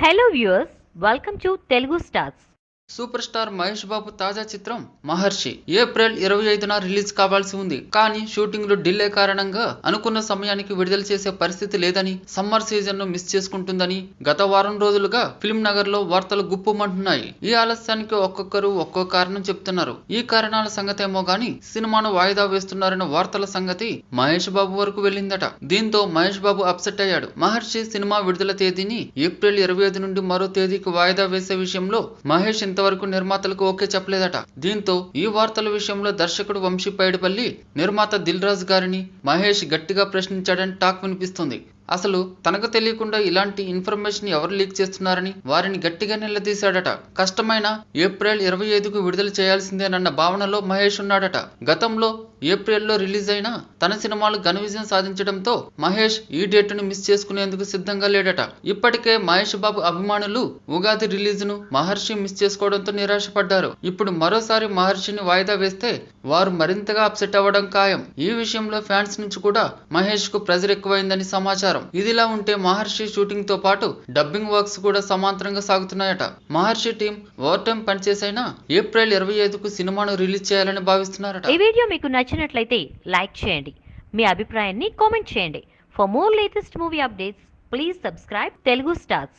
Hello viewers, welcome to Telugu Stars. Super star Mahesh Babu తాజా చిత్రం మహర్షి April 25న release కావాల్సి ఉంది. కానీ షూటింగ్ లో డిలే కారణంగా అనుకున్న సమయానికి విడుదల చేసే పరిస్థితి లేదని, సమ్మర్ సీజన్ ను మిస్ చేసుకుంటుందని గత వారం రోజులుగా ఫిల్మ్ నగర్ లో వార్తలు గుప్పుమంటున్నాయి. ఈ ఆలస్యానికి ఒక్కొక్కరు ఒక్కో కారణం చెప్తున్నారు. ఈ కారణాల సంగతేమో గాని సినిమాను వాయిదా వేస్తున్నారన్న వార్తల సంగతి మహేష్ బాబు వరకు వెళ్ళిందట. దీంతో మహేష్ బాబు అప్సెట్ అయ్యాడు. మహర్షి సినిమా విడుదల తేదీని ఏప్రిల్ 25 నుండి మరో తేదీకి వాయిదా వేసే విషయంలో మహేష్ ఇంతవరకు నిర్మాతలకు ఓకే చెప్పలేదట. దీంతో ఈ వార్తల విషయంలో దర్శకుడు వంశీ పైడిపల్లి నిర్మాత దిల్ రాజు గారిని మహేష్ గట్టిగా ప్రశ్నించాడని టాక్ వినిపిస్తుంది. అసలు తనకు తెలియకుండా ఇలాంటి ఇన్ఫర్మేషన్ ఎవరు లీక్ చేస్తున్నారని వారిని గట్టిగా నిలదీశాడట. కష్టమైన ఏప్రిల్ 25కు విడుదల చేయాల్సిందేనన్న భావనలో మహేష్ ఉన్నాడట. గతంలో ఏప్రిల్లో రిలీజ్ అయిన తన సినిమాలు ఘన విజయం సాధించడంతో మహేష్ ఈ డేట్ను మిస్ చేసుకునేందుకు సిద్ధంగా లేడట. ఇప్పటికే మహేష్ బాబు అభిమానులు ఉగాది రిలీజ్ ను మహర్షి మిస్ చేసుకోవడంతో నిరాశపడ్డారు. ఇప్పుడు మరోసారి మహర్షిని వాయిదా వేస్తే వారు మరింతగా అప్సెట్ అవ్వడం ఖాయం. ఈ విషయంలో ఫ్యాన్స్ నుంచి కూడా మహేష్ కు ప్రెజర్ ఎక్కువైందని సమాచారం. ఇదిలా ఉంటే మహర్షి షూటింగ్ తో పాటు డబ్బింగ్ వర్క్స్ కూడా సమాంతరంగా సాగుతున్నాయట. మహర్షి టీం ఓవర్ టైం పనిచేసైనా ఏప్రిల్ 25కు సినిమాను రిలీజ్ చేయాలని భావిస్తున్నారట. ఈ వీడియో మీకు నచ్చినట్లయితే లైక్ చేయండి, మీ అభిప్రాయాన్ని కామెంట్ చేయండి. For more latest movie updates please subscribe Telugu stars.